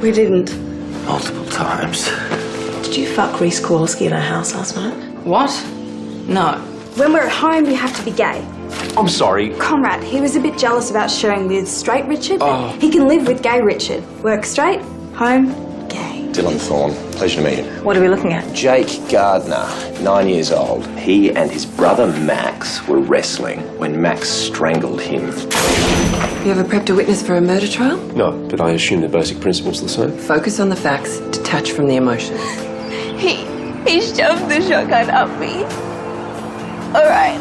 We didn't. Multiple times. Did you fuck Reese Kowalski at our house last night? What? No. When we're at home, you have to be gay. I'm sorry. Conrad, he was a bit jealous about sharing with straight Richard. Oh. He can live with gay Richard. Work straight, home, gay. Dylan Thorne, pleasure to meet you. What are we looking at? Jake Gardner, 9 years old. He and his brother Max were wrestling when Max strangled him. You ever prepped a witness for a murder trial? No, but I assume the basic principle's the same. Focus on the facts, detach from the emotions. He shoved the shotgun up me. All right.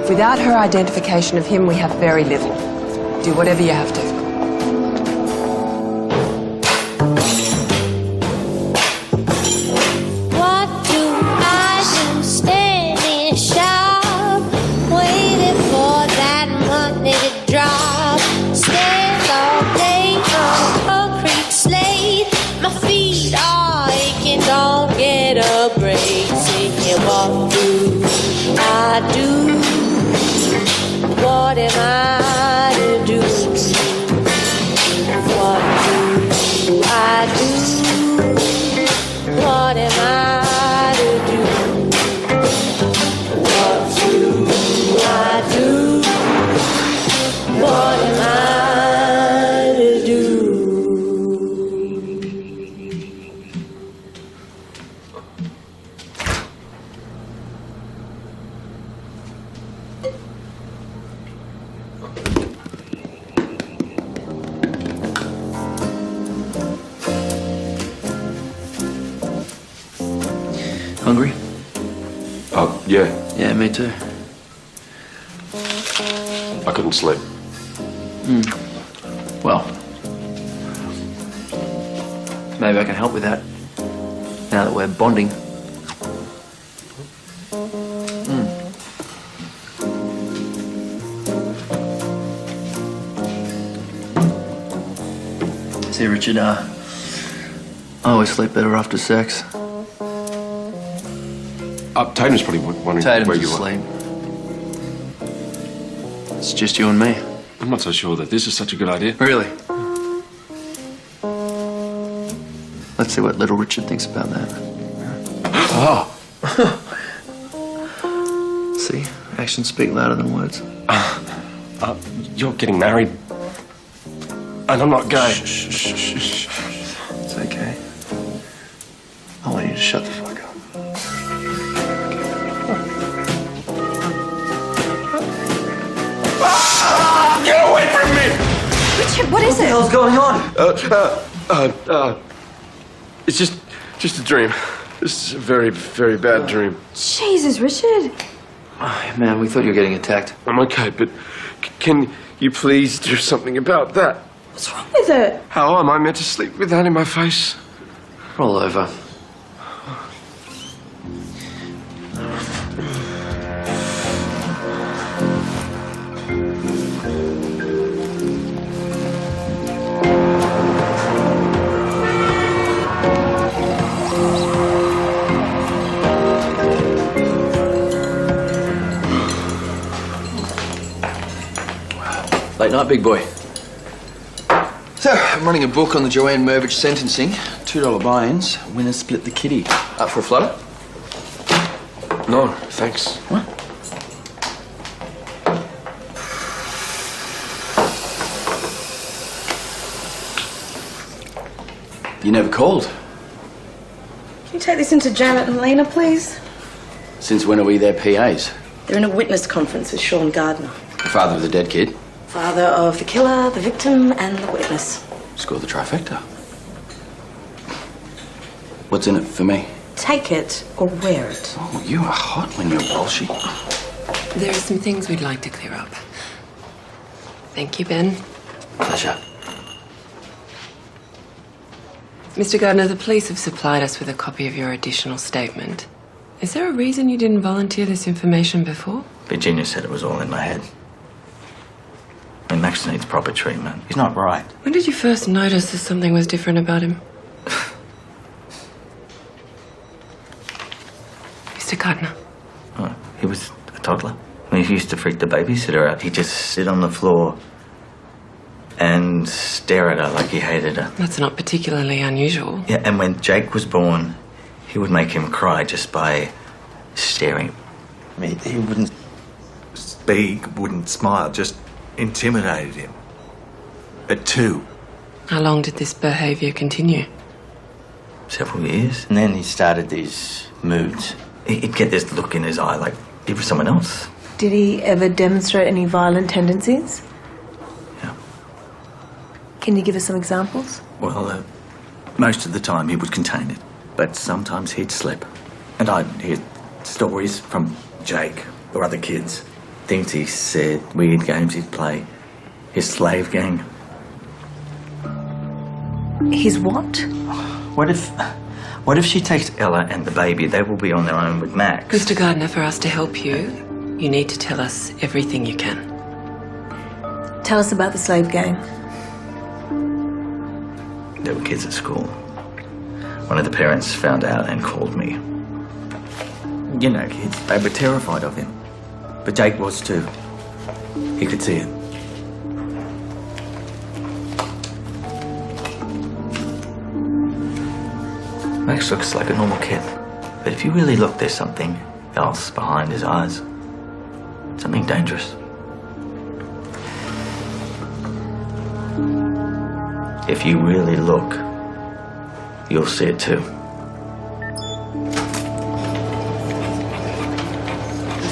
Without her identification of him, we have very little. Do whatever you have to. What do I do standing sharp, waiting for that money to drop? Stand all day on a concrete slate. My feet are aching, don't get a break. Saying, what do I do? What am I to do? What do I do? What am I to do? What do I do? What am I to do? Hungry? Oh, yeah. Yeah, me too. I couldn't sleep. Well, maybe I can help with that. Now that we're bonding. See, Richard, I always sleep better after sex. Tatum's probably wondering Tatum's where you asleep. It's just you and me. I'm not so sure that this is such a good idea. Really? Let's see what little Richard thinks about that. Oh. See, actions speak louder than words. You're getting married. And I'm not gay. It's okay. I want you to shut the fuck up. Get away from me! Richard, what is it? What's going on? It's just a dream. This is a very, very bad dream. Jesus, Richard. Oh, man, we thought you were getting attacked. I'm okay, but can you please do something about that? What's wrong with it? How am I meant to sleep with that in my face? Roll over. Late night, big boy. So, I'm running a book on the Joanne Mervich sentencing. $2 buy-ins. Winners split the kitty. Up for a flutter? No, thanks. What? You never called. Can you take this into Janet and Lena, please? Since when are we their PAs? They're in a witness conference with Sean Gardner. The father of the dead kid? Father of the killer, the victim, and the witness. Score the trifecta. What's in it for me? Take it or wear it. Oh, you are hot when you're bolshy. There are some things we'd like to clear up. Thank you, Ben. Pleasure. Mr. Gardner, the police have supplied us with a copy of your additional statement. Is there a reason you didn't volunteer this information before? Virginia said it was all in my head. I mean, Max needs proper treatment. He's not right. When did you first notice that something was different about him? Mr. Gardner. Oh, he was a toddler. I mean, he used to freak the babysitter out. He'd just sit on the floor and stare at her like he hated her. That's not particularly unusual. Yeah, and when Jake was born, he would make him cry just by staring. I mean, he wouldn't speak, wouldn't smile, just intimidated him. At 2. How long did this behaviour continue? Several years. And then he started these moods. He'd get this look in his eye like he was someone else. Did he ever demonstrate any violent tendencies? Yeah. Can you give us some examples? Well, most of the time he would contain it, but sometimes he'd slip. And I'd hear stories from Jake or other kids, things he said, weird games he'd play, his slave gang. His what? What if she takes Ella and the baby? They will be on their own with Max. Mr. Gardner, for us to help you, you need to tell us everything you can. Tell us about the slave gang. There were kids at school. One of the parents found out and called me. You know, kids, they were terrified of him. But Jake was too. He could see it. Max looks like a normal kid. But if you really look, there's something else behind his eyes. Something dangerous. If you really look, you'll see it too.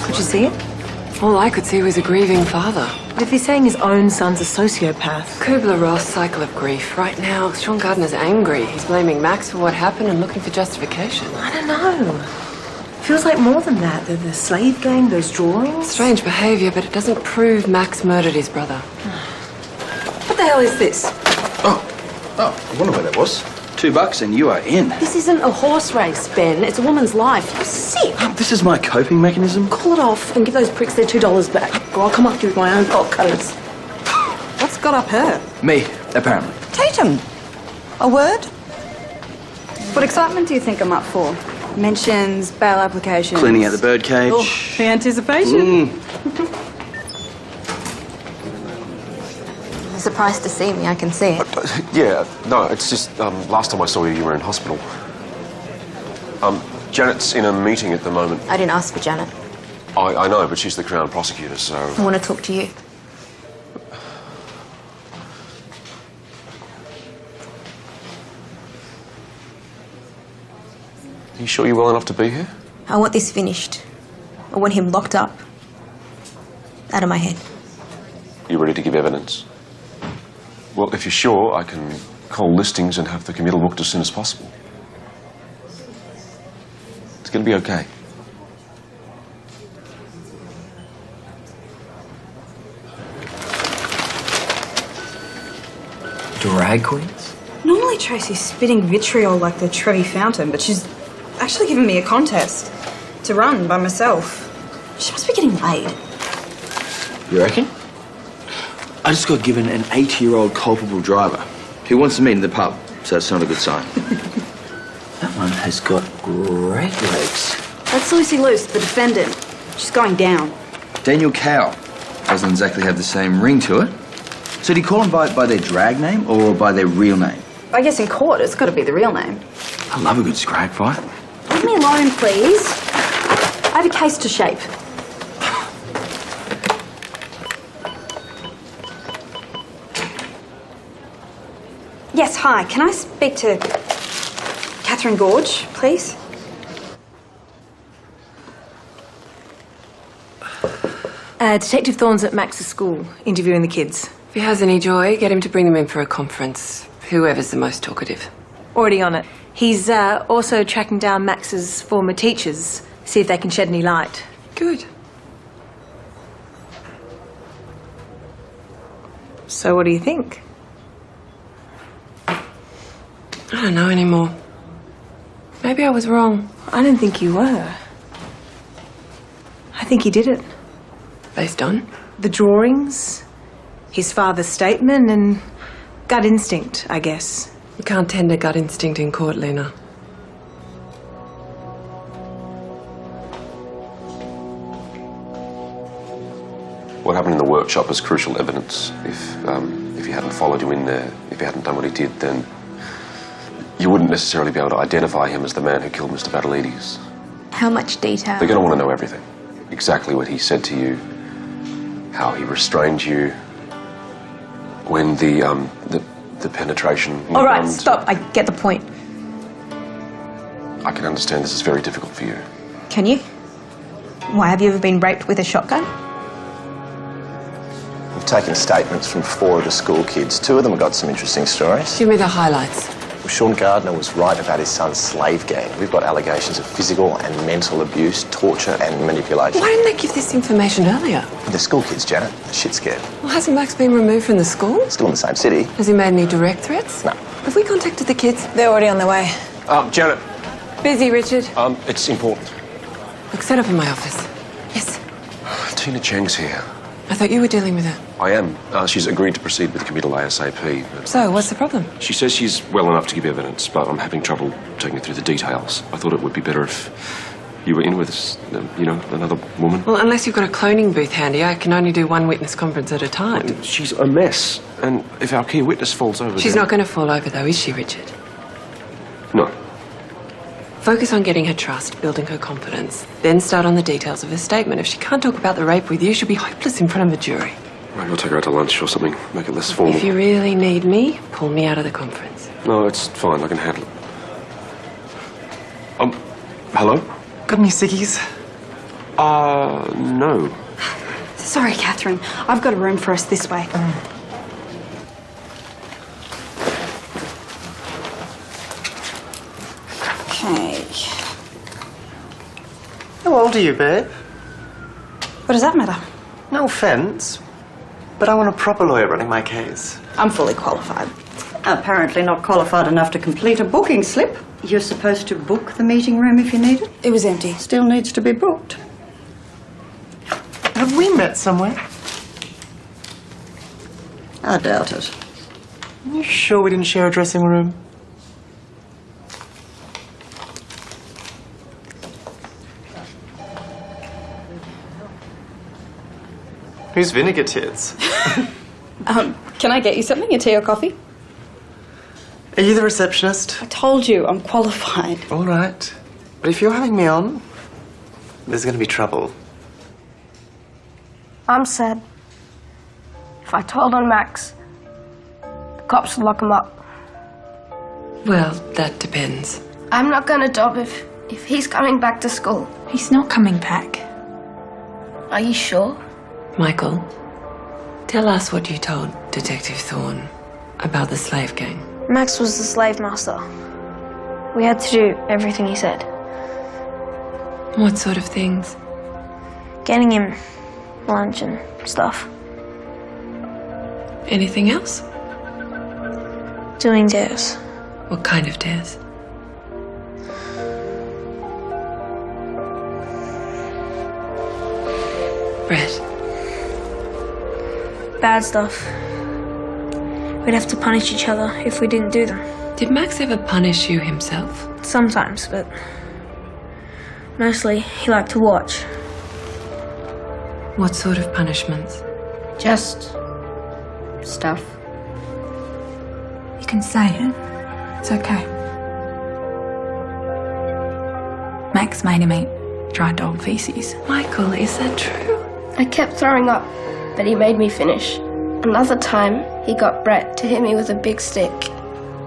Could you see it? All I could see was a grieving father. But if he's saying his own son's a sociopath... Kubler-Ross cycle of grief. Right now, Sean Gardner's angry. He's blaming Max for what happened and looking for justification. I don't know. Feels like more than that. The slave gang, those drawings... Strange behaviour, but it doesn't prove Max murdered his brother. What the hell is this? Oh, I wonder where that was. $2 and you are in. This isn't a horse race, Ben. It's a woman's life. You're sick. This is my coping mechanism. Call it off and give those pricks their $2 back, or I'll come after you with my own fault codes. What's got up her? Me, apparently. Tatum. A word? What excitement do you think I'm up for? Mentions, bail applications. Cleaning out the birdcage. Oh, the anticipation. You're surprised to see me, I can see it. Yeah, no, it's just last time I saw you, you were in hospital. Janet's in a meeting at the moment. I didn't ask for Janet. I know, but she's the Crown prosecutor, so... I want to talk to you. Are you sure you're well enough to be here? I want this finished. I want him locked up. Out of my head. You ready to give evidence? Well, if you're sure, I can call listings and have the committal booked as soon as possible. It's going to be okay. Drag queens? Normally Tracy's spitting vitriol like the Trevi Fountain, but she's actually given me a contest to run by myself. She must be getting laid. You reckon? I just got given an 80-year-old culpable driver who wants to meet in the pub, so it's not a good sign. That one has got great legs. That's Lucy Luce, the defendant. She's going down. Daniel Cow doesn't exactly have the same ring to it. So do you call them by their drag name or by their real name? I guess in court it's got to be the real name. I love a good scrag fight. Leave me alone, please. I have a case to shape. Yes, hi. Can I speak to Catherine Gorge, please? Detective Thorne's at Max's school, interviewing the kids. If he has any joy, get him to bring them in for a conference. Whoever's the most talkative. Already on it. He's also tracking down Max's former teachers, see if they can shed any light. Good. So what do you think? I don't know anymore. Maybe I was wrong. I don't think you were. I think he did it. Based on? The drawings, his father's statement, and gut instinct, I guess. You can't tender gut instinct in court, Lena. What happened in the workshop is crucial evidence. If he hadn't followed you in there, if he hadn't done what he did, then you wouldn't necessarily be able to identify him as the man who killed Mr. Badalides. How much detail? They're going to want to know everything. Exactly what he said to you, how he restrained you, when the penetration... All right, stop. I get the point. I can understand this is very difficult for you. Can you? Why, have you ever been raped with a shotgun? We've taken statements from 4 of the school kids. 2 of them have got some interesting stories. Give me the highlights. Well, Sean Gardner was right about his son's slave gang. We've got allegations of physical and mental abuse, torture and manipulation. Why didn't they give this information earlier? They're school kids, Janet. They're shit scared. Well, hasn't Max been removed from the school? Still in the same city. Has he made any direct threats? No. Have we contacted the kids? They're already on their way. Janet. Busy, Richard. It's important. Look, set up in my office. Yes. Tina Cheng's here. I thought you were dealing with her. I am. She's agreed to proceed with the committal ASAP. But So, what's the problem? she says she's well enough to give evidence, but I'm having trouble taking her through the details. I thought it would be better if you were in with us, another woman. Well, unless you've got a cloning booth handy, I can only do one witness conference at a time. She's a mess, and if our key witness falls over... She's then- not going to fall over, though, is she, Richard? No. Focus on getting her trust, building her confidence, then start on the details of her statement. If she can't talk about the rape with you, she'll be hopeless in front of a jury. Right, we'll take her out to lunch or something, make it less formal. If you really need me, pull me out of the conference. No, it's fine, I can handle it. Hello? Got any ciggies? No. Sorry, Catherine. I've got a room for us this way. Okay. How old are you, babe? What does that matter? No offence, but I want a proper lawyer running my case. I'm fully qualified. Apparently not qualified enough to complete a booking slip. You're supposed to book the meeting room if you need it. It was empty. Still needs to be booked. Have we met somewhere? I doubt it. Are you sure we didn't share a dressing room? Who's Vinegar Tits? Can I get you something? A tea or coffee? Are you the receptionist? I told you, I'm qualified. All right. But if you're having me on, there's going to be trouble. I'm sad. If I told on Max, the cops would lock him up. Well, that depends. I'm not going to dob if he's coming back to school. He's not coming back. Are you sure? Michael, tell us what you told Detective Thorne about the slave gang. Max was the slave master. We had to do everything he said. What sort of things? Getting him lunch and stuff. Anything else? Doing dares. What kind of dares? Brett. Bad stuff. We'd have to punish each other if we didn't do them. Did Max ever punish you himself? Sometimes, but mostly he liked to watch. What sort of punishments? Just stuff. You can say it. It's okay. Max made him eat dry dog feces. Michael, is that true? I kept throwing up, but he made me finish. Another time, he got Brett to hit me with a big stick.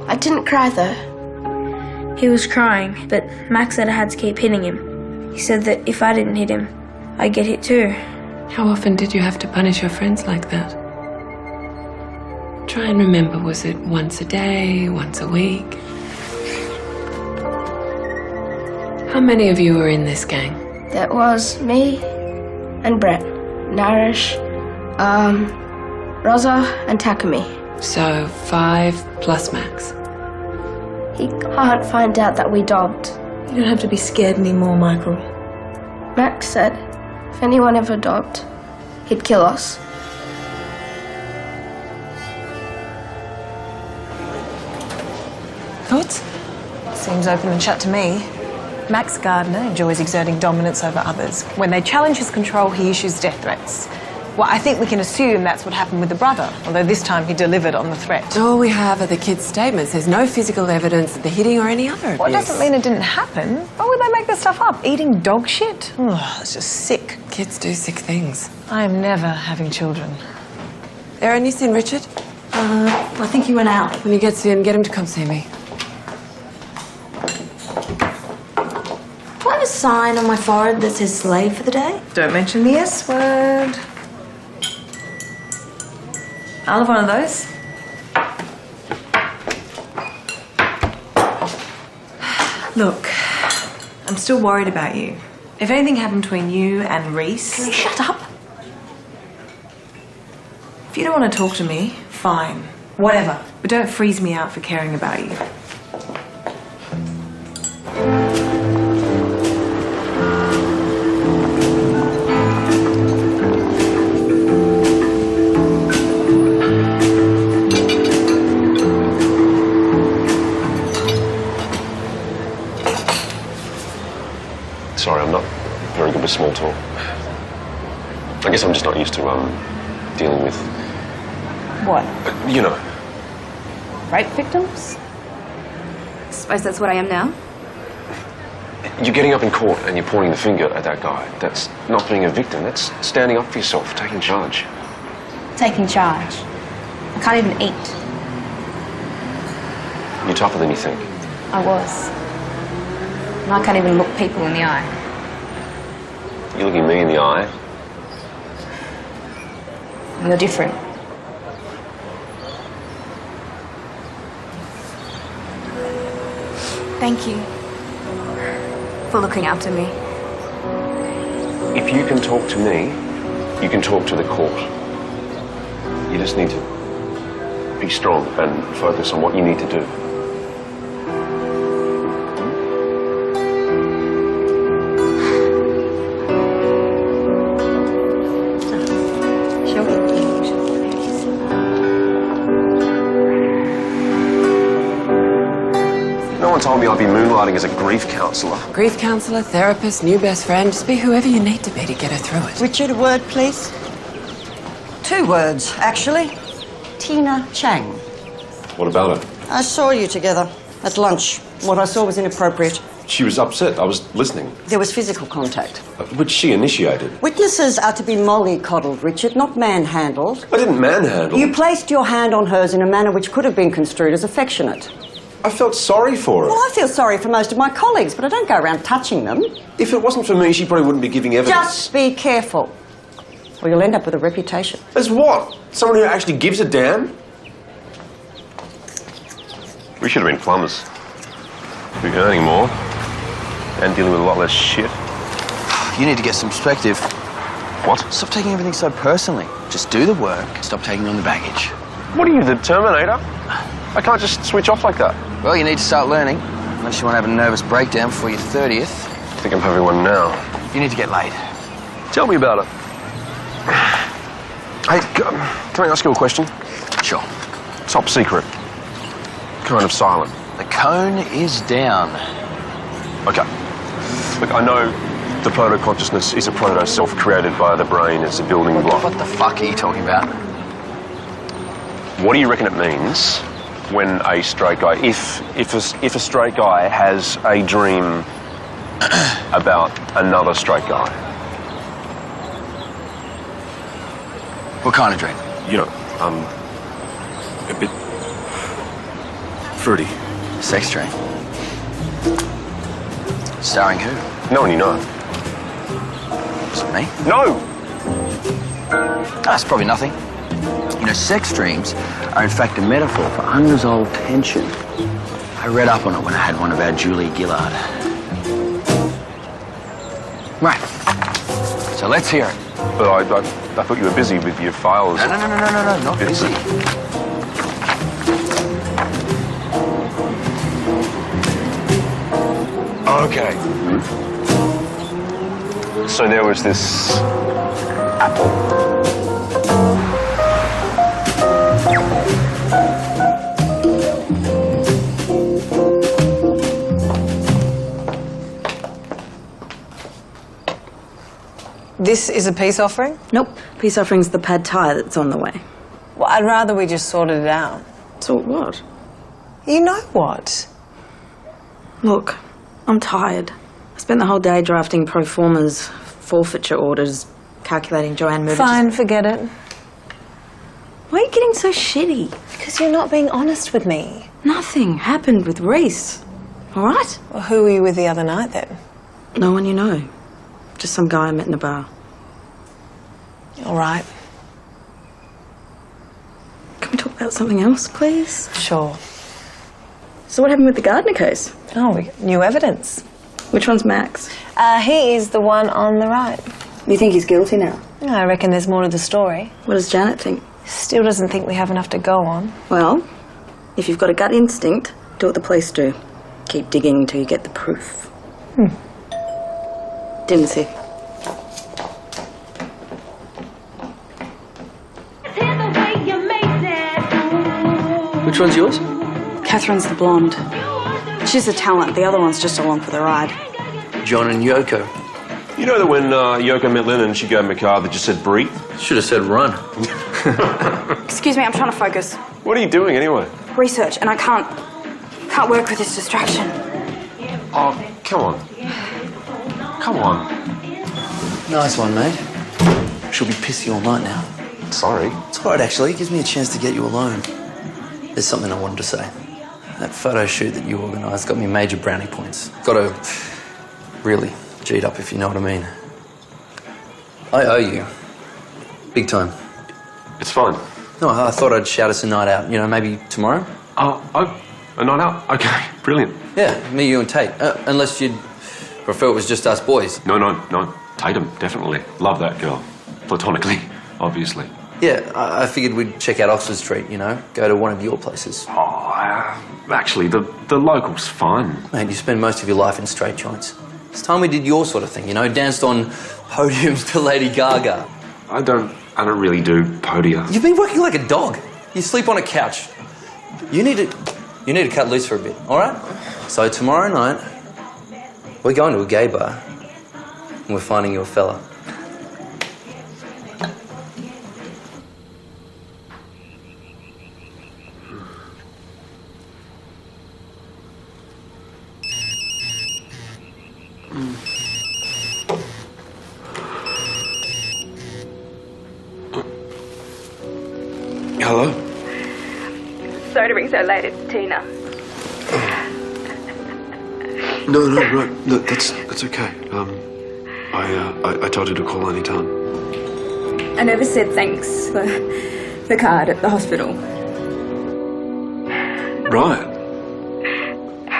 I didn't cry, though. He was crying, but Max said I had to keep hitting him. He said that if I didn't hit him, I'd get hit too. How often did you have to punish your friends like that? Try and remember, was it once a day, once a week? How many of you were in this gang? That was me and Brett, Narish, Rosa and Takumi. So 5 plus Max. He can't find out that we dobbed. You don't have to be scared anymore, Michael. Max said if anyone ever dobbed, he'd kill us. Thoughts? Seems open and shut to me. Max Gardner enjoys exerting dominance over others. When they challenge his control, he issues death threats. Well, I think we can assume that's what happened with the brother, although this time he delivered on the threat. All we have are the kids' statements. There's no physical evidence of the hitting or any other abuse. Well, it doesn't mean it didn't happen. Why would they make this stuff up? Eating dog shit? Oh, it's just sick. Kids do sick things. I am never having children. Erin, you seen Richard? I think he went out. When he gets in, get him to come see me. Do I have a sign on my forehead that says slave for the day? Don't mention the S word. I'll have one of those. Look, I'm still worried about you. If anything happened between you and Reese... Can you shut up? If you don't want to talk to me, fine. Whatever. But don't freeze me out for caring about you. Sorry, I'm not very good with small talk. I guess I'm just not used to dealing with, What? you know. Rape victims? Suppose that's what I am now? You're getting up in court and you're pointing the finger at that guy. That's not being a victim. That's standing up for yourself, taking charge. Taking charge. I can't even eat. You're tougher than you think. I was. And I can't even look people in the eye. You're looking me in the eye. You're different. Thank you for looking after me. If you can talk to me, you can talk to the court. You just need to be strong and focus on what you need to do. Shall we? No one told me I'd be moonlighting as a grief counsellor. Grief counsellor, therapist, new best friend. Just be whoever you need to be to get her through it. Richard, a word, please. 2 words, actually. Tina Chang. What about her? I saw you together at lunch. What I saw was inappropriate. She was upset. I was listening. There was physical contact. Which she initiated. Witnesses are to be mollycoddled, Richard, not manhandled. I didn't manhandle. You placed your hand on hers in a manner which could have been construed as affectionate. I felt sorry for her. Well, I feel sorry for most of my colleagues, but I don't go around touching them. If it wasn't for me, she probably wouldn't be giving evidence. Just be careful, or you'll end up with a reputation. As what? Someone who actually gives a damn? We should have been plumbers. We'd be earning more and dealing with a lot less shit. You need to get some perspective. What? Stop taking everything so personally. Just do the work. Stop taking on the baggage. What are you, the Terminator? I can't just switch off like that. Well, you need to start learning. Unless you want to have a nervous breakdown before your 30th. I think I'm having one now. You need to get laid. Tell me about it. Hey, can I ask you a question? Sure. Top secret. Kind of silent. The cone is down. Okay. Look, I know the proto-consciousness is a proto-self created by the brain as a building block. What the fuck are you talking about? What do you reckon it means when a straight guy, if a straight guy has a dream about another straight guy? What kind of dream? You know, a bit fruity. Sex dream. Starring who? No one you know. Is it me? No! That's probably nothing. You know, sex dreams are in fact a metaphor for unresolved tension. I read up on it when I had one of our Julie Gillard. Right. So let's hear it. But I thought you were busy with your files. No, not busy. Okay. So there was this apple. This is a peace offering? Nope. Peace offering's the pad thai that's on the way. Well, I'd rather we just sorted it out. Sort what? You know what? Look, I'm tired. I spent the whole day drafting pro formas, forfeiture orders, calculating Joanne Murder. Fine, forget it. Why are you getting so shitty? Because you're not being honest with me. Nothing happened with Reese. All right? Well, who were you with the other night then? No one you know. Just some guy I met in a bar. All right. Can we talk about something else, please? Sure. So what happened with the Gardner case? Oh, we got new evidence. Which one's Max? He is the one on the right. You think he's guilty now? I reckon there's more to the story. What does Janet think? Still doesn't think we have enough to go on. Well, if you've got a gut instinct, do what the police do. Keep digging until you get the proof. Didn't see. Which one's yours? Catherine's the blonde. She's a talent. The other one's just along for the ride. John and Yoko. You know that when Yoko met Lynn and she gave him a card that just said breathe? Should have said run. Excuse me, I'm trying to focus. What are you doing anyway? Research, and I can't work with this distraction. Oh, come on. Come on. Nice one, mate. She'll be pissy all night now. Sorry. It's all right, actually. It gives me a chance to get you alone. There's something I wanted to say. That photo shoot that you organised got me major brownie points. Got to really G'd up, if you know what I mean. I owe you. Big time. It's fine. No, I thought I'd shout us a night out. You know, maybe tomorrow? Oh, a night out? Okay, brilliant. Yeah, me, you and Tate. Unless you'd prefer it was just us boys. No. Tatum, definitely. Love that girl. Platonically, obviously. Yeah, I figured we'd check out Oxford Street, you know, go to one of your places. Actually, the local's fine. Mate, you spend most of your life in straight joints. It's time we did your sort of thing, you know, danced on podiums to Lady Gaga. I don't really do podia. You've been working like a dog. You sleep on a couch. You need to cut loose for a bit, all right? So tomorrow night, we're going to a gay bar and we're finding you a fella. Hello? Sorry to ring so late, it's Tina. No, right. Look, that's okay. I told you to call any time. I never said thanks for the card at the hospital. Right.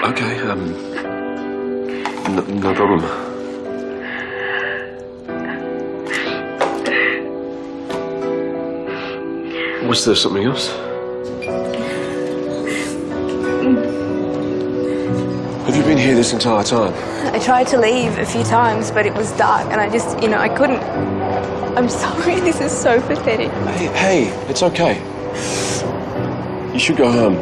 Okay, no problem. Was there something else? Have you been here this entire time? I tried to leave a few times, but it was dark and I just, I couldn't. I'm sorry, this is so pathetic. Hey, it's okay. You should go home.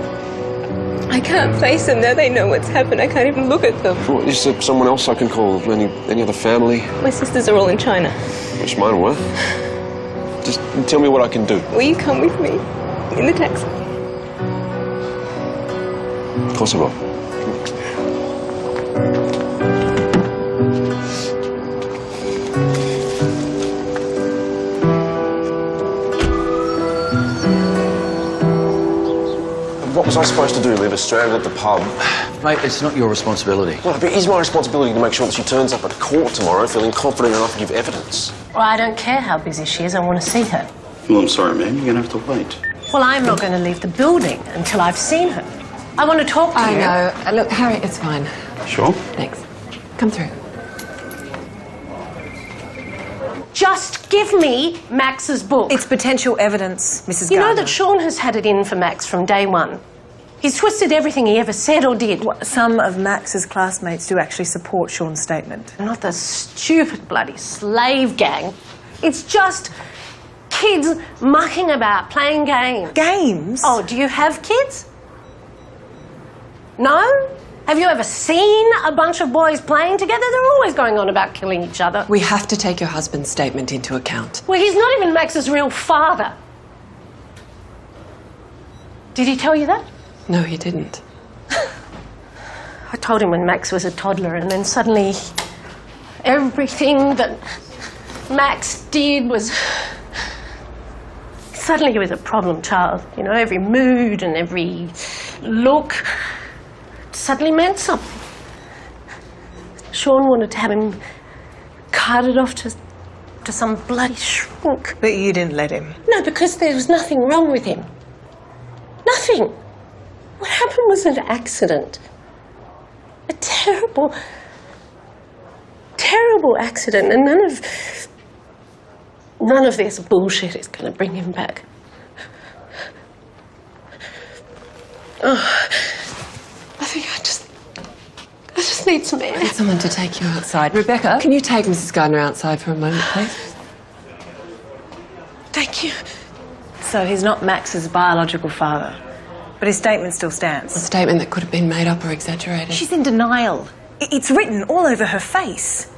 I can't face them now. They know what's happened. I can't even look at them. Sure, is there someone else I can call? Any other family? My sisters are all in China. Which mine were. Just tell me what I can do. Will you come with me in the taxi? Of course I will. What was I supposed to do? Leave her stranded at the pub? Mate, it's not your responsibility. Well, but it is my responsibility to make sure that she turns up at court tomorrow feeling confident enough to give evidence. Well, I don't care how busy she is. I want to see her. Well, I'm sorry, ma'am. You're going to have to wait. Well, I'm not going to leave the building until I've seen her. I want to talk to you. I know. Look, Harry, it's fine. Sure? Thanks. Come through. Just give me Max's book. It's potential evidence, Mrs. You know Gardner. that Sean has had it in for Max from day one. He's twisted everything he ever said or did. Some of Max's classmates do actually support Sean's statement. Not the stupid bloody slave gang. It's just kids mucking about, playing games. Games? Oh, do you have kids? No? Have you ever seen a bunch of boys playing together? They're always going on about killing each other. We have to take your husband's statement into account. Well, he's not even Max's real father. Did he tell you that? No, he didn't. I told him when Max was a toddler, and then suddenly everything that Max did was... Suddenly he was a problem child. You know, every mood and every look suddenly meant something. Sean wanted to have him carted off to some bloody shrunk. But you didn't let him? No, because there was nothing wrong with him. Nothing. What happened was an accident. A terrible, terrible accident, and none of this bullshit is going to bring him back. Oh, I think I just need some air. I need someone to take you outside. Rebecca, can you take Mrs. Gardner outside for a moment, please? Thank you. So he's not Max's biological father, but his statement still stands. A statement that could have been made up or exaggerated. She's in denial. It's written all over her face.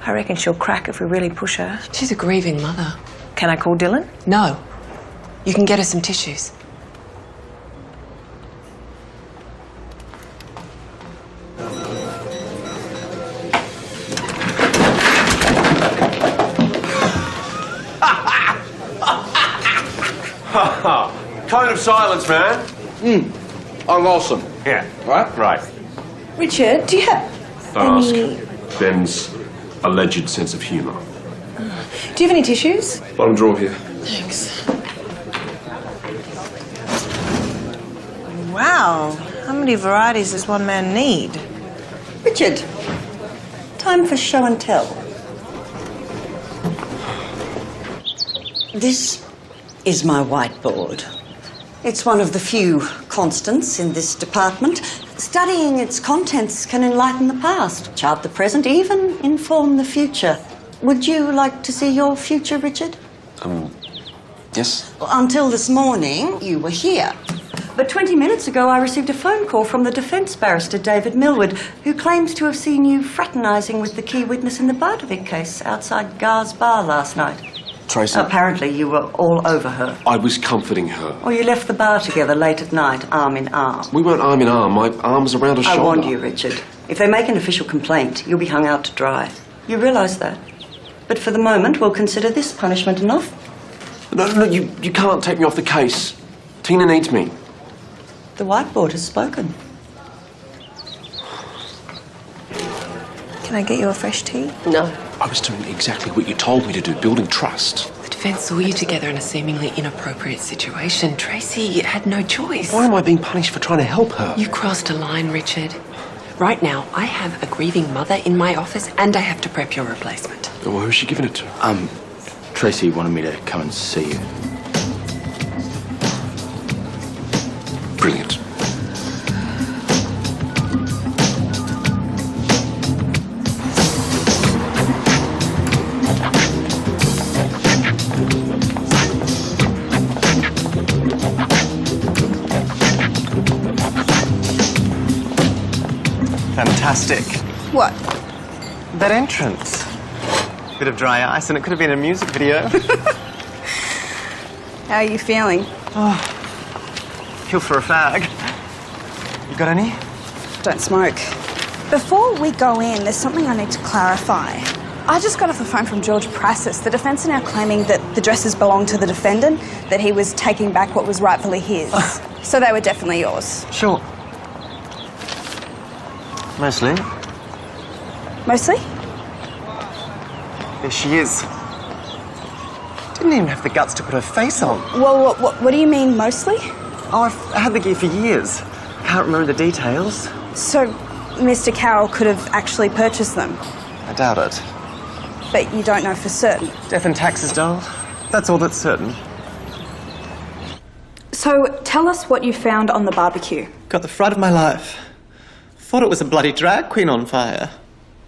I reckon she'll crack if we really push her. She's a grieving mother. Can I call Dylan? No. You can get her some tissues. Cone of silence, man. I'm awesome. Yeah. Right? Right. Richard, do you have Don't any... ask. Ben's alleged sense of humour. Do you have any tissues? Bottom drawer here. Thanks. Wow. How many varieties does one man need? Richard, time for show and tell. This is my whiteboard. It's one of the few constants in this department. Studying its contents can enlighten the past, chart the present, even inform the future. Would you like to see your future, Richard? Yes? Until this morning, you were here. But 20 minutes ago, I received a phone call from the defence barrister, David Millward, who claims to have seen you fraternising with the key witness in the Bardovic case outside Gar's bar last night. Tracy? Apparently, you were all over her. I was comforting her. Or you left the bar together late at night, arm in arm. We weren't arm in arm. My arm was around her shoulder. I warned you, Richard. If they make an official complaint, you'll be hung out to dry. You realise that? But for the moment, we'll consider this punishment enough. No, you can't take me off the case. Tina needs me. The whiteboard has spoken. Can I get you a fresh tea? No. I was doing exactly what you told me to do, building trust. The defence saw you together in a seemingly inappropriate situation. Tracy had no choice. Why am I being punished for trying to help her? You crossed a line, Richard. Right now, I have a grieving mother in my office and I have to prep your replacement. Well, who's she giving it to? Tracy wanted me to come and see you. Brilliant. Fantastic. What? That entrance. Bit of dry ice, and it could have been a music video. How are you feeling? Kill for a fag. You got any? Don't smoke. Before we go in, there's something I need to clarify. I just got off the phone from George Prassis. The defence are now claiming that the dresses belong to the defendant, that he was taking back what was rightfully his. So they were definitely yours. Sure. Mostly. Mostly? There she is. Didn't even have the guts to put her face on. Well, what do you mean, mostly? Oh, I've had the gear for years. Can't remember the details. So, Mr. Carroll could have actually purchased them, I doubt it. but you don't know for certain. Death and taxes, doll. That's all that's certain. So, tell us what you found on the barbecue. Got the fright of my life. Thought it was a bloody drag queen on fire.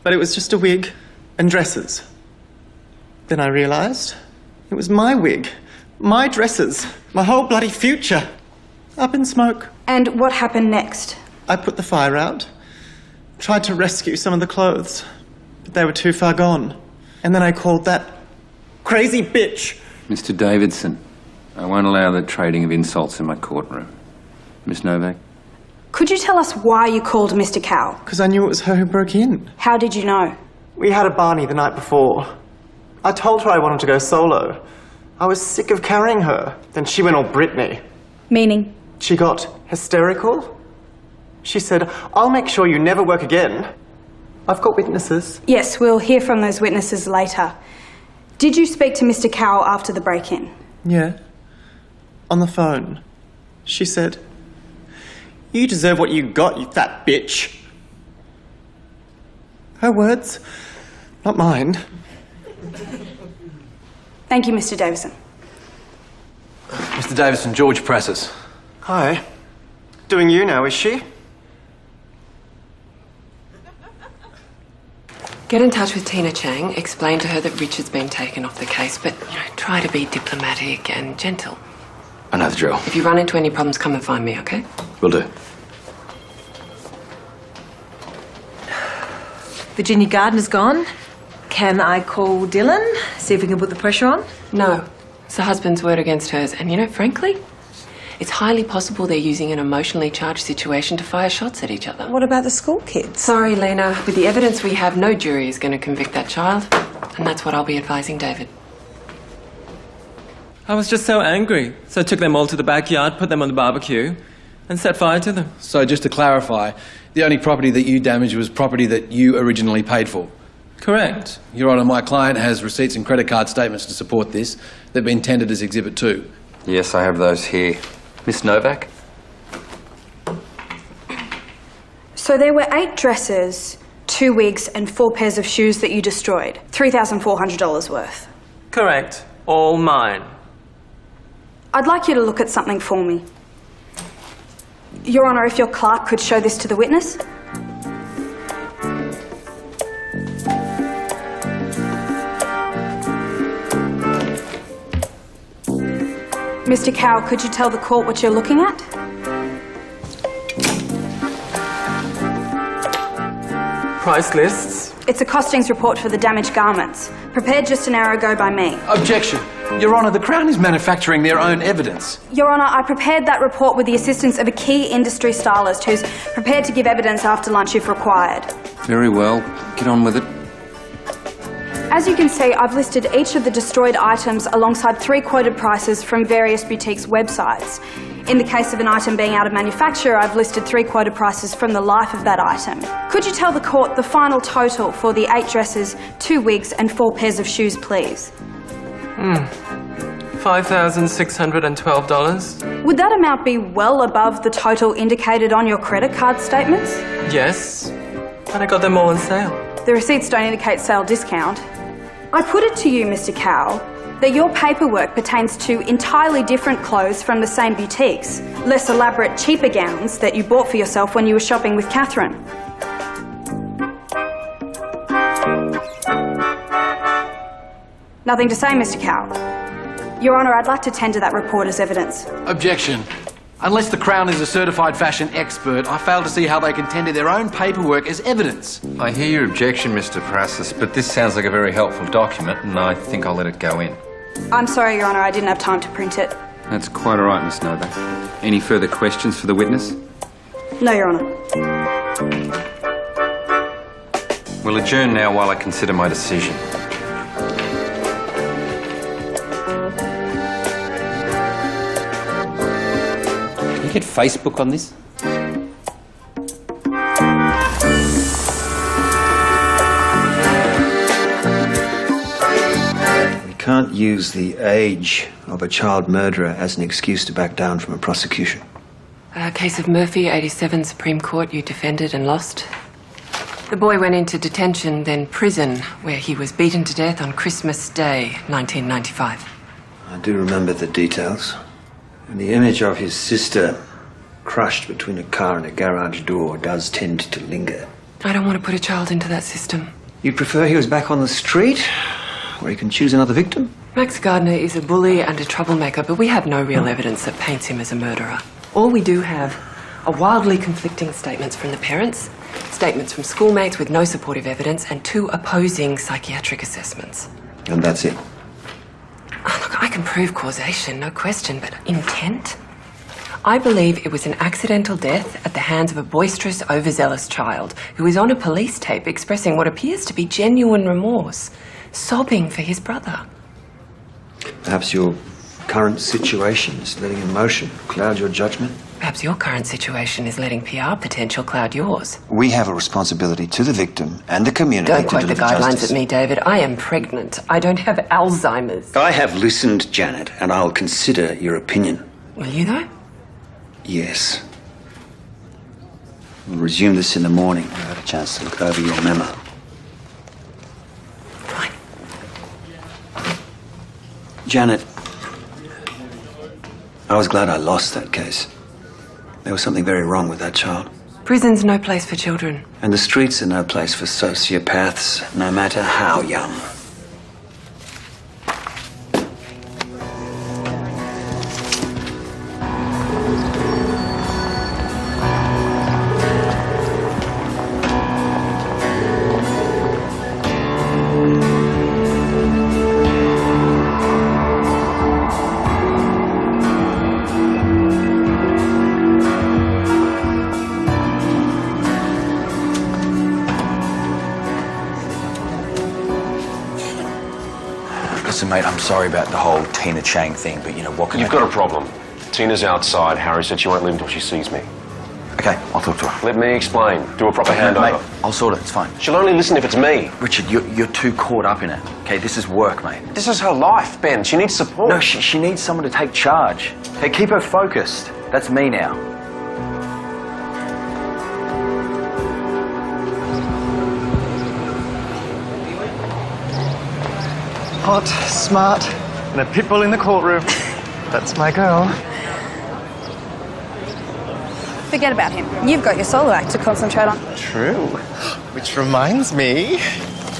But it was just a wig and dresses. Then I realised it was my wig, my dresses, my whole bloody future. Up in smoke. And what happened next? I put the fire out, Tried to rescue some of the clothes, but they were too far gone. And then I called that crazy bitch. Mr. Davidson, I won't allow the trading of insults in my courtroom. Miss Novak? Could you tell us why you called Mr. Cowell? Because I knew it was her who broke in. How did you know? We had a Barney the night before. I told her I wanted to go solo. I was sick of carrying her. Then she went all Britney. Meaning? She got hysterical. She said, I'll make sure you never work again. I've got witnesses. Yes, we'll hear from those witnesses later. Did you speak to Mr. Cowell after the break-in? Yeah. On the phone. She said, you deserve what you got, you fat bitch. Her words, not mine. Thank you, Mr. Davison. Mr. Davison, George Prassis. Hi. Doing you now, is she? Get in touch with Tina Chang, explain to her that Richard's been taken off the case, but, try to be diplomatic and gentle. I know the drill. If you run into any problems, come and find me, okay? Will do. Virginia Gardner's gone. Can I call Dylan? See if we can put the pressure on? No. It's the husband's word against hers. And, frankly, it's highly possible they're using an emotionally charged situation to fire shots at each other. What about the school kids? Sorry, Lena. With the evidence we have, no jury is going to convict that child. And that's what I'll be advising David. I was just so angry. So I took them all to the backyard, put them on the barbecue, and set fire to them. So just to clarify, the only property that you damaged was property that you originally paid for? Correct. Your Honour, my client has receipts and credit card statements to support this. They've been tendered as Exhibit 2. Yes, I have those here. Miss Novak? So there were 8 dresses, 2 wigs and 4 pairs of shoes that you destroyed. $3,400 worth. Correct. All mine. I'd like you to look at something for me. Your Honour, if your clerk could show this to the witness. Mr. Cowell, could you tell the court what you're looking at? Price lists? It's a costings report for the damaged garments, prepared just an hour ago by me. Objection. Your Honour, the Crown is manufacturing their own evidence. Your Honour, I prepared that report with the assistance of a key industry stylist who's prepared to give evidence after lunch if required. Very well. Get on with it. As you can see, I've listed each of the destroyed items alongside 3 quoted prices from various boutiques' websites. In the case of an item being out of manufacture, I've listed 3 quoted prices from the life of that item. Could you tell the court the final total for the 8 dresses, 2 wigs and 4 pairs of shoes, please? $5,612. Would that amount be well above the total indicated on your credit card statements? Yes. And I got them all on sale. The receipts don't indicate sale discount. I put it to you, Mr. Cowell, that your paperwork pertains to entirely different clothes from the same boutiques, less elaborate, cheaper gowns that you bought for yourself when you were shopping with Catherine. Nothing to say, Mr. Cowell. Your Honour, I'd like to tender that report as evidence. Objection. Unless the Crown is a certified fashion expert, I fail to see how they can tender their own paperwork as evidence. I hear your objection, Mr. Prassis, but this sounds like a very helpful document, and I think I'll let it go in. I'm sorry, Your Honour, I didn't have time to print it. That's quite all right, Miss Novak. Any further questions for the witness? No, Your Honour. We'll adjourn now while I consider my decision. Can you get Facebook on this? We can't use the age of a child murderer as an excuse to back down from a prosecution. Case of Murphy, 87 Supreme Court, you defended and lost. The boy went into detention, then prison, where he was beaten to death on Christmas Day, 1995. I do remember the details. And the image of his sister crushed between a car and a garage door does tend to linger. I don't want to put a child into that system. You'd prefer he was back on the street, where he can choose another victim? Max Gardner is a bully and a troublemaker, but we have no real evidence that paints him as a murderer. All we do have are wildly conflicting statements from the parents statements from schoolmates with no supportive evidence, and 2 opposing psychiatric assessments. And that's it. Oh, look, I can prove causation, no question, but intent? I believe it was an accidental death at the hands of a boisterous, overzealous child who is on a police tape expressing what appears to be genuine remorse, sobbing for his brother. Perhaps your current situation is letting emotion cloud your judgment? Perhaps your current situation is letting PR potential cloud yours. We have a responsibility to the victim and the community Don't to quote the deliver guidelines justice. at me, David. I am pregnant. I don't have Alzheimer's. I have listened, Janet, and I'll consider your opinion. Will you, though? Yes. We'll resume this in the morning. I had a chance to look over your memo. Fine. Janet, I was glad I lost that case. There was something very wrong with that child. Prison's no place for children. And the streets are no place for sociopaths, no matter how young. Listen, mate, I'm sorry about the whole Tina Chang thing, but you know, what can You've got a problem. Tina's outside. Harry said she won't leave until she sees me. Okay, I'll talk to her. Let me explain. Do a proper handover. Mate, I'll sort it, it's fine. She'll only listen if it's me. Richard, you're too caught up in it. Okay, this is work, mate. This is her life, Ben. She needs support. No, she needs someone to take charge. Hey, keep her focused. That's me now. Hot, smart, and a pit bull in the courtroom. That's my girl. Forget about him. You've got your solo act to concentrate on. True. Which reminds me,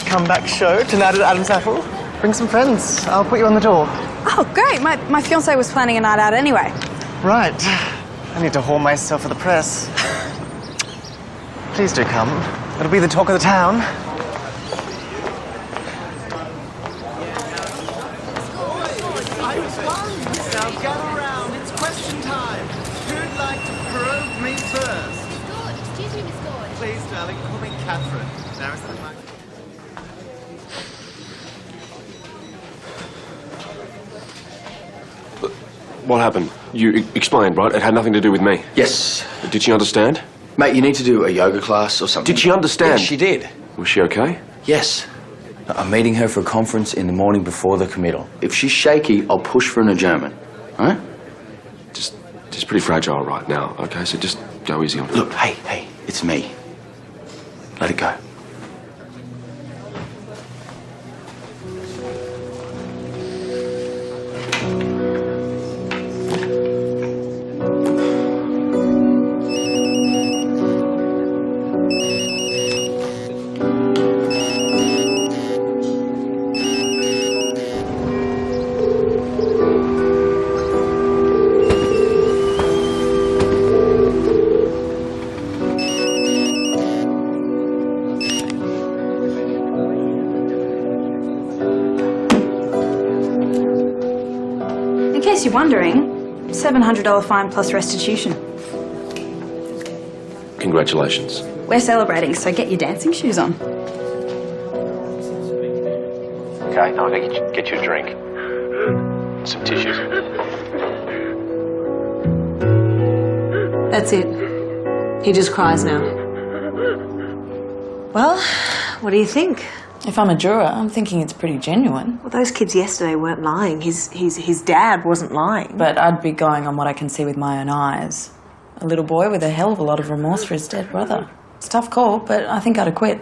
comeback show tonight at Adam's Apple. Bring some friends. I'll put you on the door. Oh, great. My fiancé was planning a night out anyway. Right. I need to haul myself for the press. Please do come. It'll be the talk of the town. Now gather round, it's question time. Who'd like to probe me first? Miss Gord, excuse me, Miss Gord. Please, darling, call me Catherine. Now is the mic. What happened? You explained, right? It had nothing to do with me. Yes. Did she understand? Mate, you need to do a yoga class or something. Did she understand? Yes, she did. Was she okay? Yes. I'm meeting her for a conference in the morning before the committal. If she's shaky, I'll push for an adjournment. Huh? She's pretty fragile right now, okay? So just go easy on her. Look, hey, it's me. Let it go. In case you're wondering, $700 fine plus restitution. Congratulations. We're celebrating, so get your dancing shoes on. Okay, now I'll get you a drink. Some tissues. That's it. He just cries now. Well, what do you think? If I'm a juror, I'm thinking it's pretty genuine. Well, those kids yesterday weren't lying. His dad wasn't lying. But I'd be going on what I can see with my own eyes. A little boy with a hell of a lot of remorse for his dead brother. It's a tough call, but I think I'd acquit.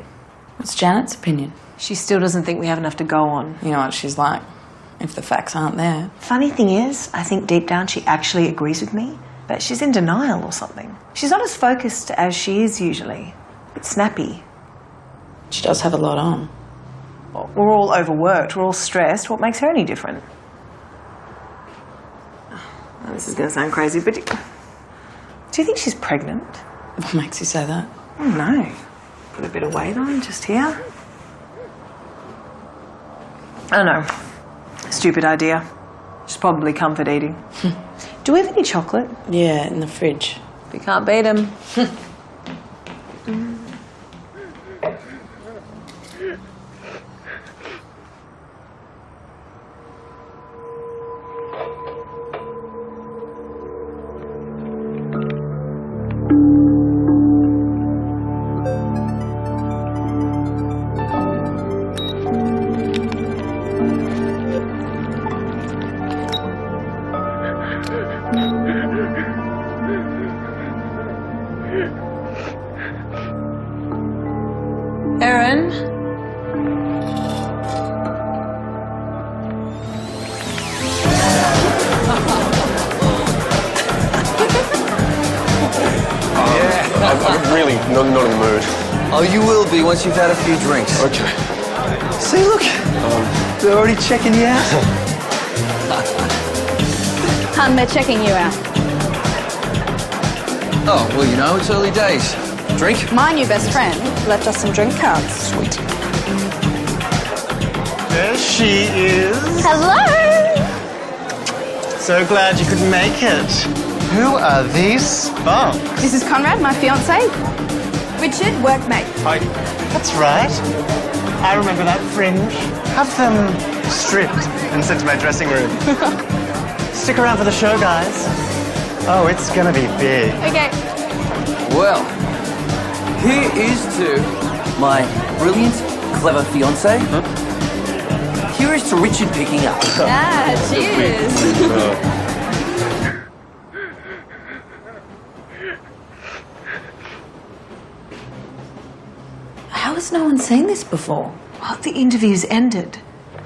What's Janet's opinion? She still doesn't think we have enough to go on. You know what she's like, if the facts aren't there. Funny thing is, I think deep down she actually agrees with me, but she's in denial or something. She's not as focused as she is usually. It's snappy. She does have a lot on. Well, we're all overworked, we're all stressed. What makes her any different? Oh, this is going to sound crazy, but do you think she's pregnant? What makes you say that? Oh no. Put a bit of weight on just here. Oh no. Stupid idea. She's probably comfort eating. Do we have any chocolate? Yeah, in the fridge. We can't beat them. Erin? I'm really not in the mood. Oh, you will be once you've had a few drinks. Okay. See, look. They're already checking you out. Hun, they're checking you out. Oh, well, you know, it's early days. Drink? My new best friend left us some drink cards. Sweet. There she is. Hello! So glad you could make it. Who are these sparks? This is Conrad, my fiance. Richard, workmate. Hi. That's right. I remember that fringe. Have them stripped and sent to my dressing room. Stick around for the show, guys. Oh, it's gonna be big. Okay. Well, here is to my brilliant, clever fiancé. Here is to Richard picking up. Ah, cheers. How has no one seen this before? Well, the interview's ended,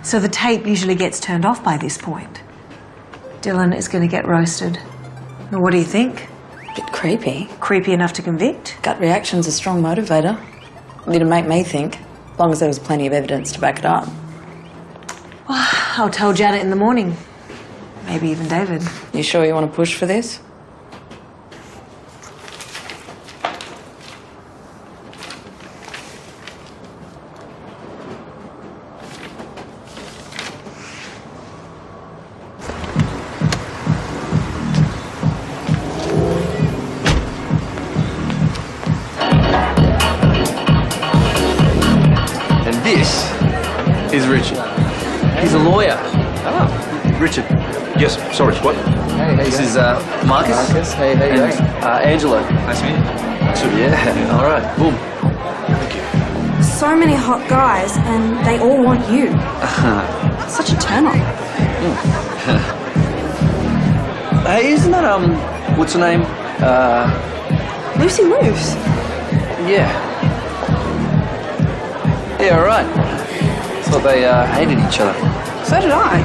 so the tape usually gets turned off by this point. Dylan is going to get roasted. Well, what do you think? Bit creepy. Creepy enough to convict? Gut reaction's a strong motivator. It'd make me think, as long as there was plenty of evidence to back it up. Well, I'll tell Janet in the morning. Maybe even David. You sure you want to push for this? This is Richard. He's a lawyer. Ah, Richard. Yes, sorry, what? Hey, this is Marcus. Marcus, hey, how you doing? Angelo. Nice to meet you. Yeah, all right, boom. Thank you. So many hot guys, and they all want you. Such a turn on. Hey, isn't that, what's her name? Lucy moves. Yeah. Yeah, all right. Thought they hated each other. So did I.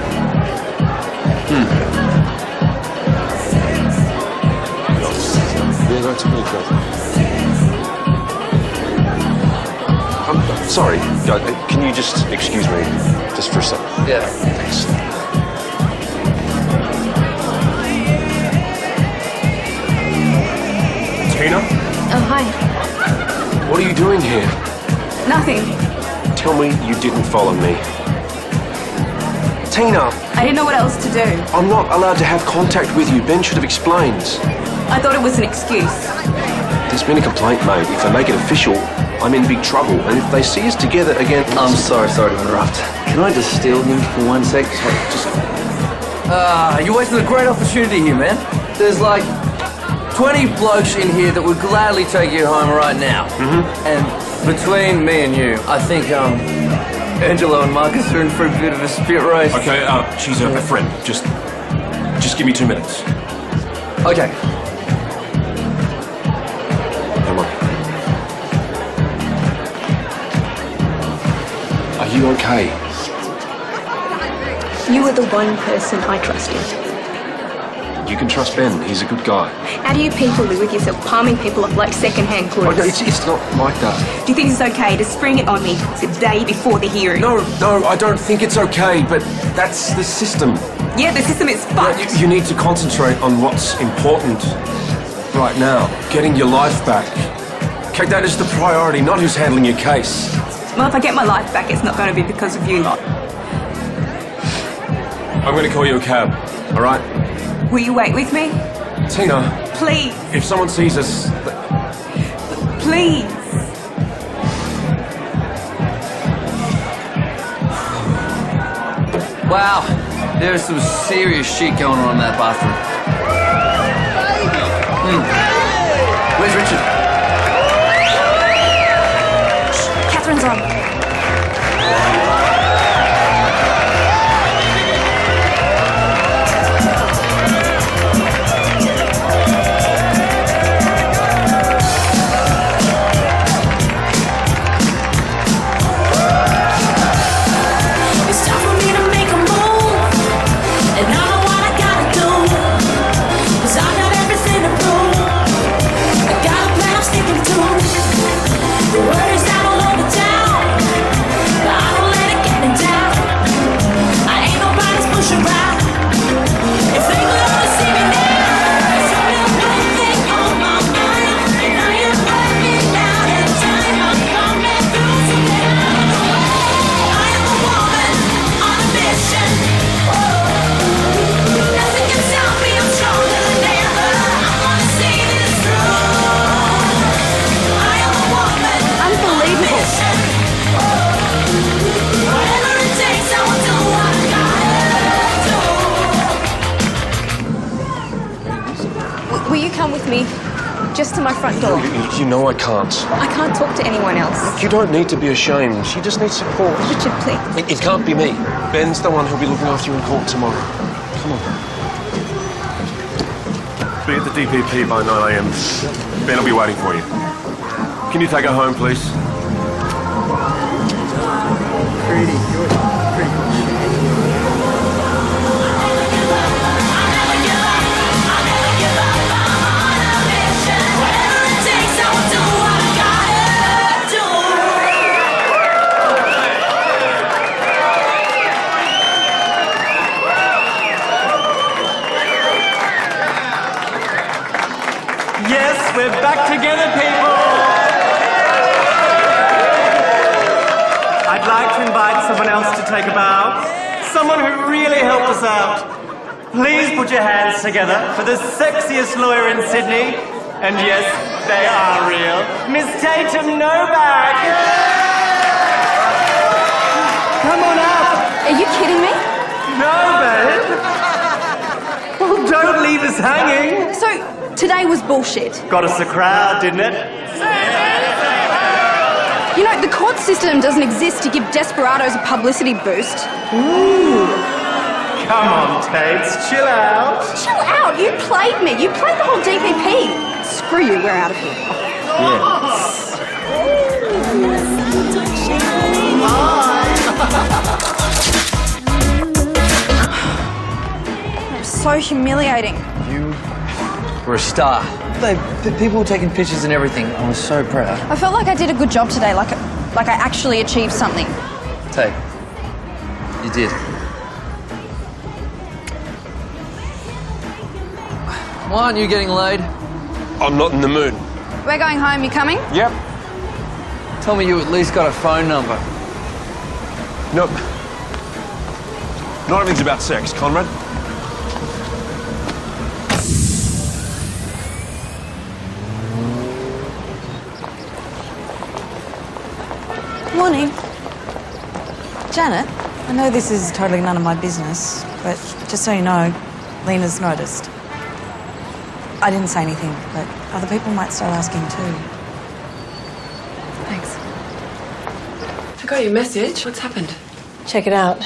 Yeah, that's a really crazy. I'm sorry, can you just excuse me just for a second? Yeah. Thanks. Tina? Oh, hi. What are you doing here? Nothing. Tell me you didn't follow me. Tina! I didn't know what else to do. I'm not allowed to have contact with you. Ben should have explained. I thought it was an excuse. There's been a complaint made. If they make it official, I'm in big trouble. And if they see us together again... I'm sorry to interrupt. Can I just steal him for 1 sec? You're wasting a great opportunity here, man. There's like 20 blokes in here that would gladly take you home right now. And between me and you, I think, Angelo and Marcus are in for a bit of a spit race. Okay, she's a friend. Just give me 2 minutes. Okay. Come on. Are you okay? You are the one person I trusted. You can trust Ben. He's a good guy. How do you people live with yourself palming people off like second-hand goods? Oh, no, it's not like that. Do you think it's okay to spring it on me the day before the hearing? No, I don't think it's okay, but that's the system. Yeah, the system is fucked. You need to concentrate on what's important right now. Getting your life back. Kate, that is the priority, not who's handling your case. Well, if I get my life back, it's not going to be because of you lot. I'm going to call you a cab, all right? Will you wait with me? Tina. Please. If someone sees us... Please. Wow, there's some serious shit going on in that bathroom. Where's Richard? Catherine's on. Will you come with me just to my front door? You know I can't. I can't talk to anyone else. You don't need to be ashamed. She just needs support. Richard, please. It can't be me. Ben's the one who'll be looking after you in court tomorrow. Come on. Be at the DPP by 9 a.m. Ben will be waiting for you. Can you take her home, please? Pretty good. Yes, we're back together, people! I'd like to invite someone else to take a bow. Someone who really helped us out. Please put your hands together for the sexiest lawyer in Sydney. And yes, they are real. Miss Tatum Novak! Come on up! Are you kidding me? No, babe! Well, don't leave us hanging! So, today was bullshit. Got us a crowd, didn't it? You know, the court system doesn't exist to give desperados a publicity boost. Ooh. Come on, Tates, chill out. Chill out? You played me. You played the whole DPP. Screw you, we're out of here. That was so humiliating. You were a star. People were taking pictures and everything. I was so proud. I felt like I did a good job today, like I actually achieved something. Tay, you did. Why aren't you getting laid? I'm not in the mood. We're going home, you coming? Yep. Tell me you at least got a phone number. Nope. Not everything's about sex, Conrad. Morning. Janet, I know this is totally none of my business, but just so you know, Lena's noticed. I didn't say anything, but other people might start asking too. Thanks. I got your message. What's happened? Check it out.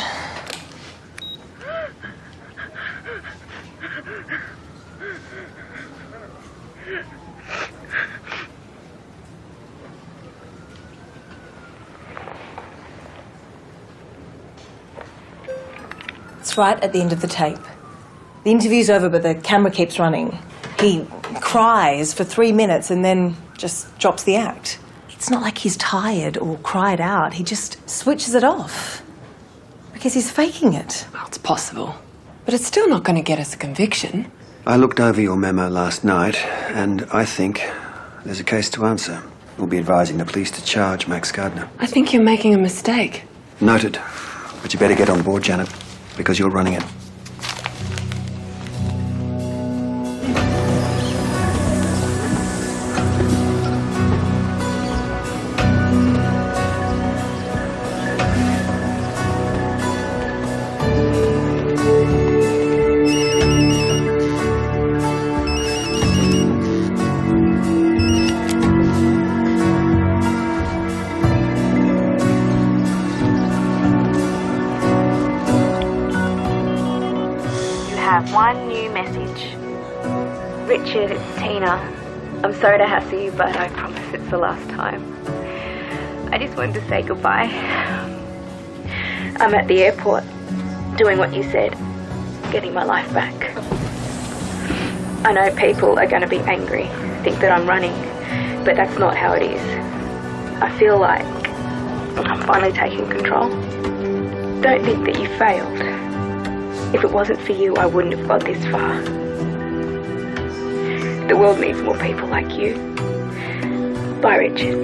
It's right at the end of the tape. The interview's over, but the camera keeps running. He cries for 3 minutes and then just drops the act. It's not like he's tired or cried out. He just switches it off. Because he's faking it. Well, it's possible. But it's still not going to get us a conviction. I looked over your memo last night, and I think there's a case to answer. We'll be advising the police to charge Max Gardner. I think you're making a mistake. Noted. But you better get on board, Janet, because you're running it. One new message. Richard, it's Tina. I'm sorry to hassle you, but I promise it's the last time. I just wanted to say goodbye. I'm at the airport, doing what you said, getting my life back. I know people are going to be angry, think that I'm running, but that's not how it is. I feel like I'm finally taking control. Don't think that you failed. If it wasn't for you, I wouldn't have got this far. The world needs more people like you. Bye, Richard.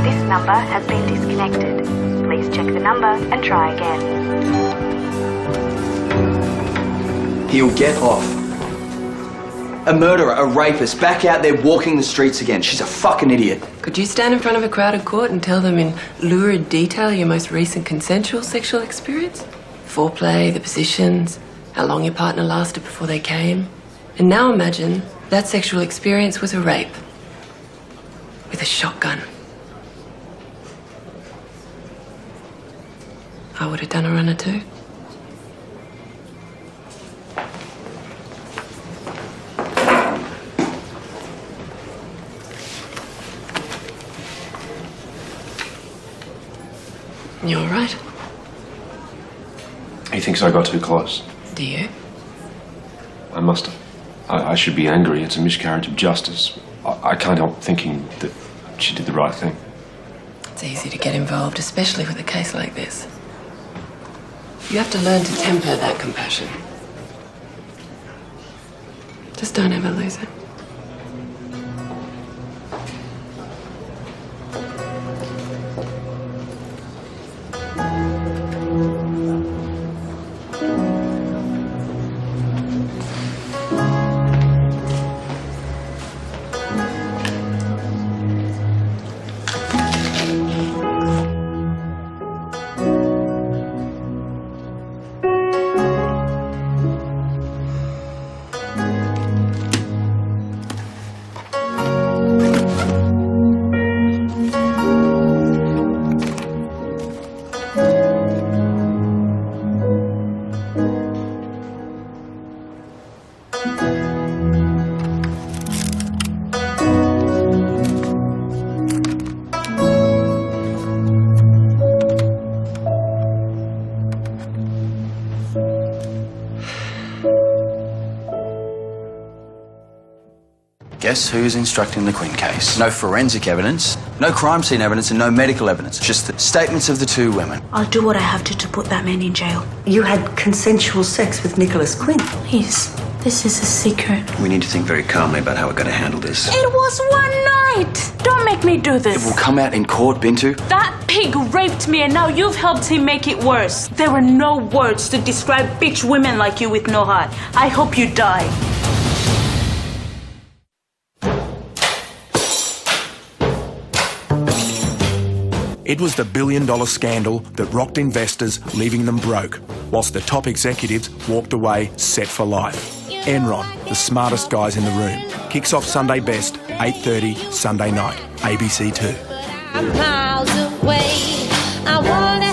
This number has been disconnected. Please check the number and try again. He'll get off. A murderer, a rapist, back out there walking the streets again. She's a fucking idiot. Could you stand in front of a crowded court and tell them in lurid detail your most recent consensual sexual experience? Foreplay, the positions, how long your partner lasted before they came. And now imagine that sexual experience was a rape. With a shotgun. I would have done a runner too. You all right? He thinks I got too close. Do you? I must have. I should be angry. It's a miscarriage of justice. I can't help thinking that she did the right thing. It's easy to get involved, especially with a case like this. You have to learn to temper that compassion. Just don't ever lose it. Guess who's instructing the Quinn case? No forensic evidence, no crime scene evidence, and no medical evidence. Just the statements of the two women. I'll do what I have to put that man in jail. You had consensual sex with Nicholas Quinn. Please, this is a secret. We need to think very calmly about how we're going to handle this. It was one night. Don't make me do this. It will come out in court, Bintu. That pig raped me and now you've helped him make it worse. There are no words to describe bitch women like you with no heart. I hope you die. It was the billion-dollar scandal that rocked investors, leaving them broke, whilst the top executives walked away set for life. Enron, the smartest guys in the room. Kicks off Sunday Best, 8:30 Sunday night, ABC 2. I'm miles away. I wanna